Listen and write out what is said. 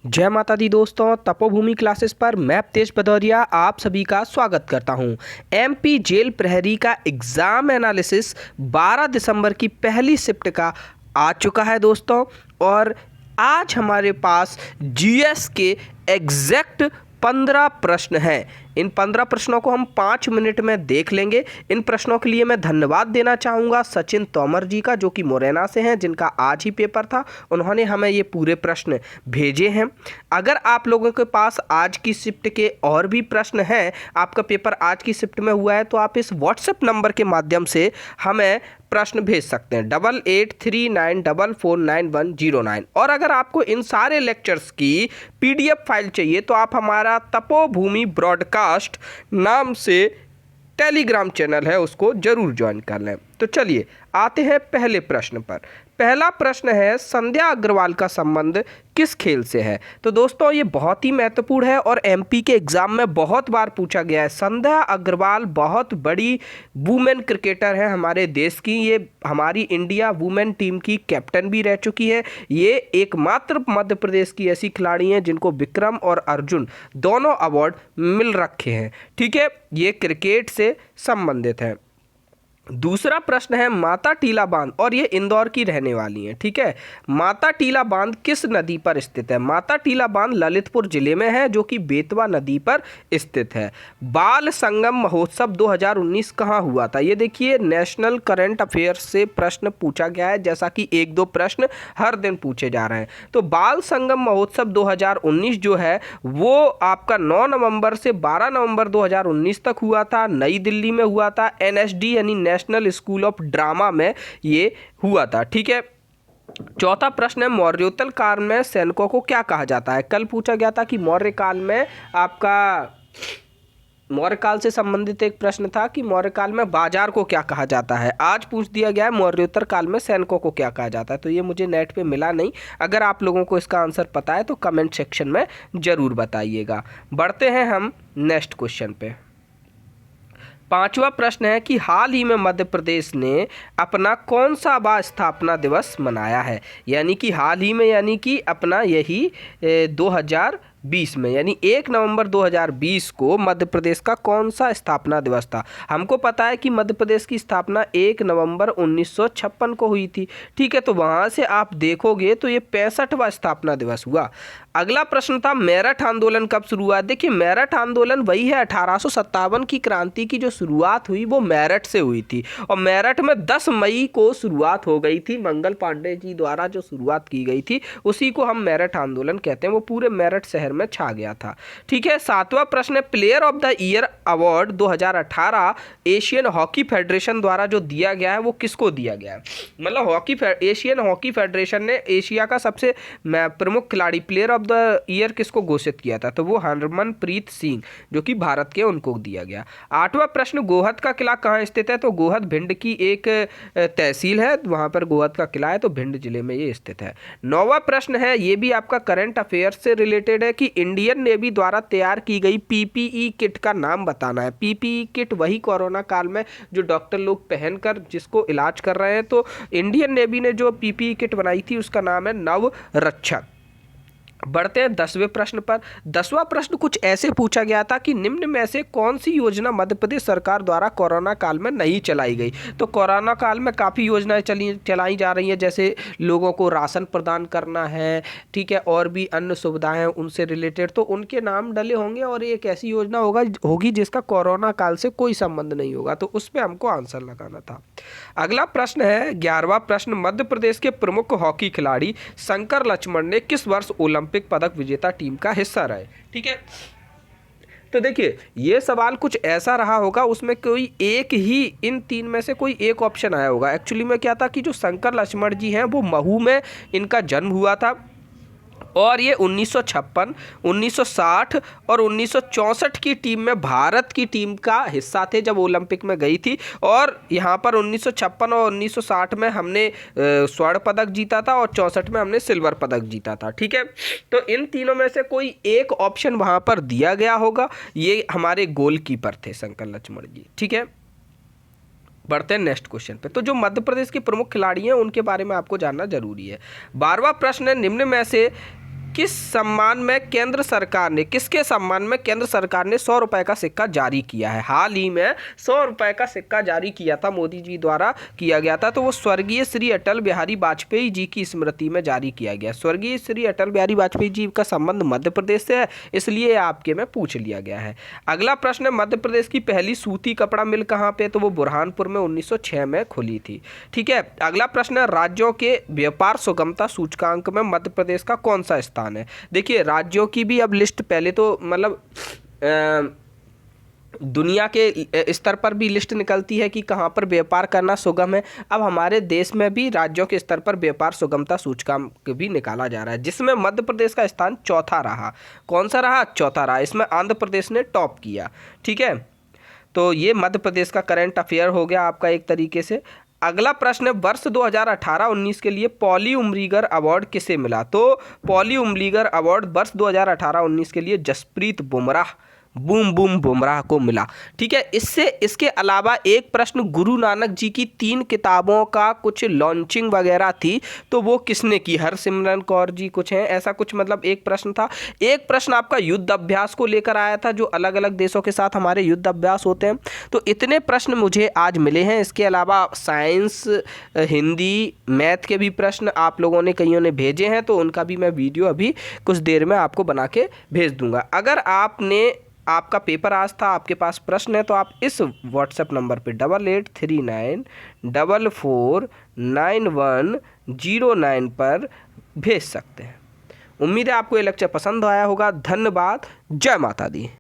जय माता दी दोस्तों, तपोभूमि क्लासेस पर मैं अवधेश भदौरिया आप सभी का स्वागत करता हूं। एमपी जेल प्रहरी का एग्ज़ाम एनालिसिस 12 दिसंबर की पहली शिफ्ट का आ चुका है दोस्तों। और आज हमारे पास जीएस के एग्जैक्ट 15 प्रश्न हैं। इन 15 प्रश्नों को हम 5 मिनट में देख लेंगे। इन प्रश्नों के लिए मैं धन्यवाद देना चाहूँगा सचिन तोमर जी का, जो कि मुरैना से हैं, जिनका आज ही पेपर था। उन्होंने हमें ये पूरे प्रश्न भेजे हैं। अगर आप लोगों के पास आज की शिफ्ट के और भी प्रश्न हैं, आपका पेपर आज की शिफ्ट में हुआ है, तो आप इस व्हाट्सएप नंबर के माध्यम से हमें प्रश्न भेज सकते हैं 8839449109। और अगर आपको इन सारे लेक्चर्स की पीडीएफ फाइल चाहिए तो आप हमारा तपोभूमि ब्रॉडकास्ट नाम से टेलीग्राम चैनल है, उसको जरूर ज्वाइन कर लें। तो चलिए आते हैं पहले प्रश्न पर। पहला प्रश्न है, संध्या अग्रवाल का संबंध किस खेल से है? तो दोस्तों ये बहुत ही महत्वपूर्ण है और एमपी के एग्जाम में बहुत बार पूछा गया है। संध्या अग्रवाल बहुत बड़ी वुमेन क्रिकेटर है हमारे देश की। ये हमारी इंडिया वुमेन टीम की कैप्टन भी रह चुकी है। ये एकमात्र मध्य प्रदेश की ऐसी खिलाड़ी हैं जिनको विक्रम और अर्जुन दोनों अवार्ड मिल रखे हैं। ठीक है, ये क्रिकेट से संबंधित है। दूसरा प्रश्न है, माता टीला बांध, और ये इंदौर की रहने वाली हैं। ठीक है, माता टीला बांध किस नदी पर स्थित है? माता टीला बांध ललितपुर जिले में है, जो कि बेतवा नदी पर स्थित है। बाल संगम महोत्सव 2019 कहाँ हुआ था? ये देखिए, नेशनल करंट अफेयर्स से प्रश्न पूछा गया है, जैसा कि एक दो प्रश्न हर दिन पूछे जा रहे हैं। तो बाल संगम महोत्सव 2019 जो है वो आपका 9 नवंबर से 12 नवंबर 2019 तक हुआ था। नई दिल्ली में हुआ था, एनएसडी यानी नेशनल स्कूल ऑफ ड्रामा में ये हुआ था। ठीक है। चौथा प्रश्न है, मौर्योत्तर काल में सैनिकों को क्या कहा जाता है? कल पूछा गया था कि मौर्य काल में आपका मौर्य काल से संबंधित एक प्रश्न था कि मौर्य काल में बाजार को क्या कहा जाता है। आज पूछ दिया गया है मौर्योत्तर काल में सैनिकों को क्या कहा जाता है। तो ये मुझे नेट पे मिला नहीं। अगर आप लोगों को इसका आंसर पता है तो कमेंट सेक्शन में जरूर बताइएगा। बढ़ते हैं हम नेक्स्ट क्वेश्चन पे। पांचवा प्रश्न है कि हाल ही में मध्य प्रदेश ने अपना कौन सा स्थापना दिवस मनाया है? यानी कि हाल ही में, यानी कि अपना यही 2020 में, यानी 1 नवंबर 2020 को मध्य प्रदेश का कौन सा स्थापना दिवस था? हमको पता है कि मध्य प्रदेश की स्थापना 1 नवंबर 1956 को हुई थी। ठीक है, तो वहाँ से आप देखोगे तो ये 65वां स्थापना दिवस हुआ। अगला प्रश्न था, मेरठ आंदोलन कब शुरू हुआ? देखिए, मेरठ आंदोलन वही है, 1857 की क्रांति की जो शुरुआत हुई वो मेरठ से हुई थी। और मेरठ में 10 मई को शुरुआत हो गई थी। मंगल पांडे जी द्वारा जो शुरुआत की गई थी उसी को हम मेरठ आंदोलन कहते हैं। वो पूरे मेरठ शहर में छा गया था। ठीक है। सातवां प्रश्न है, player of the year award 2018 Asian hockey federation द्वारा जो दिया गया है वो किसको दिया गया है? मतलब एशियन हॉकी फेडरेशन ने एशिया का सबसे प्रमुख खिलाड़ी प्लेयर ऑफ द ईयर किसको घोषित किया था? तो वो हरमनप्रीत सिंह, जो कि भारत के, उनको दिया गया। आठवां प्रश्न, गोहद का किला कहाँ स्थित है? तो गोहद भिंड की एक तहसील है, वहां पर गोहद का किला है, तो भिंड जिले में ये स्थित है। नौवां प्रश्न है, ये भी आपका करंट अफेयर से रिलेटेड है कि इंडियन नेवी द्वारा तैयार की गई पीपीई किट का नाम बताना है। पीपीई किट वही कोरोना काल में जो डॉक्टर लोग पहनकर जिसको इलाज कर रहे हैं, तो इंडियन नेवी ने जो पीपीई किट बनाई थी उसका नाम है नवरक्षक। बढ़ते हैं 10वें प्रश्न पर। 10वां प्रश्न कुछ ऐसे पूछा गया था कि निम्न में से कौन सी योजना मध्य प्रदेश सरकार द्वारा कोरोना काल में नहीं चलाई गई? तो कोरोना काल में काफ़ी योजनाएं चलाई जा रही हैं, जैसे लोगों को राशन प्रदान करना है, ठीक है, और भी अन्य सुविधाएं उनसे रिलेटेड, तो उनके नाम डले होंगे और एक ऐसी योजना होगी जिसका कोरोना काल से कोई संबंध नहीं होगा, तो उस पर हमको आंसर लगाना था। अगला प्रश्न है 11वां प्रश्न, मध्य प्रदेश के प्रमुख हॉकी खिलाड़ी शंकर लक्ष्मण ने किस वर्ष ओलंपिक पदक विजेता टीम का हिस्सा रहे? ठीक है, तो देखिए ये सवाल कुछ ऐसा रहा होगा, उसमें कोई एक ही इन तीन में से कोई एक ऑप्शन आया होगा। एक्चुअली में क्या था कि जो शंकर लक्ष्मण जी हैं वो महू में इनका जन्म हुआ था, और ये 1956, 1960 और 1964 की टीम में भारत की टीम का हिस्सा थे जब ओलंपिक में गई थी। और यहाँ पर 1956 और 1960 में हमने स्वर्ण पदक जीता था और 64 में हमने सिल्वर पदक जीता था। ठीक है, तो इन तीनों में से कोई एक ऑप्शन वहाँ पर दिया गया होगा। ये हमारे गोलकीपर थे शंकर लक्ष्मण जी। ठीक है, बढ़ते हैं नेक्स्ट क्वेश्चन पे। तो जो मध्य प्रदेश के प्रमुख खिलाड़ी हैं उनके बारे में आपको जानना जरूरी है। 12वां प्रश्न है, निम्न में से किस सम्मान में केंद्र सरकार ने, किसके सम्मान में केंद्र सरकार ने 100 रुपए का सिक्का जारी किया है? हाल ही में 100 रुपए का सिक्का जारी किया था, मोदी जी द्वारा किया गया था। तो वो स्वर्गीय श्री अटल बिहारी वाजपेयी जी की स्मृति में जारी किया गया। स्वर्गीय श्री अटल बिहारी वाजपेयी जी का संबंध मध्य प्रदेश से है, इसलिए आपके में पूछ लिया गया है। अगला प्रश्न है, मध्य प्रदेश की पहली सूती कपड़ा मिल कहाँ पे? तो वो बुरहानपुर में 1906 में खुली थी। ठीक है। अगला प्रश्न है, राज्यों के व्यापार सुगमता सूचकांक में मध्य प्रदेश का कौन सा स्थान है? देखिए, राज्यों की भी अब लिस्ट, पहले तो मतलब दुनिया के स्तर पर भी लिस्ट निकलती है कि कहाँ पर व्यापार करना सुगम है। अब हमारे देश में भी राज्यों के स्तर पर व्यापार सुगमता सूचकांक भी निकाला जा रहा है, जिसमें मध्य प्रदेश का स्थान चौथा रहा। कौन सा रहा? चौथा रहा। इसमें आंध्र प्रदेश ने टॉप किया। ठीक है, तो ये मध्य प्रदेश का करंट अफेयर हो गया आपका एक तरीके से। अगला प्रश्न है, वर्ष 2018-19 के लिए पॉली उमरीगर अवार्ड किसे मिला? तो पॉली उमरीगर अवार्ड वर्ष 2018-19 के लिए जसप्रीत बुमराह, बूम बूम बुमराह को मिला। ठीक है। इसके अलावा एक प्रश्न, गुरु नानक जी की 3 किताबों का कुछ लॉन्चिंग वगैरह थी, तो वो किसने की? हरसिमरन कौर जी कुछ हैं, ऐसा कुछ मतलब एक प्रश्न था। एक प्रश्न आपका युद्ध अभ्यास को लेकर आया था, जो अलग अलग देशों के साथ हमारे युद्ध अभ्यास होते हैं। तो इतने प्रश्न मुझे आज मिले हैं। इसके अलावा साइंस, हिंदी, मैथ के भी प्रश्न आप लोगों ने, कईयों ने भेजे हैं, तो उनका भी मैं वीडियो अभी कुछ देर में आपको बना के भेज दूंगा। अगर आपका पेपर आज था, आपके पास प्रश्न है, तो आप इस व्हाट्सएप नंबर पे 8839449109 पर भेज सकते हैं। उम्मीद है आपको ये लेक्चर पसंद आया होगा। धन्यवाद। जय माता दी।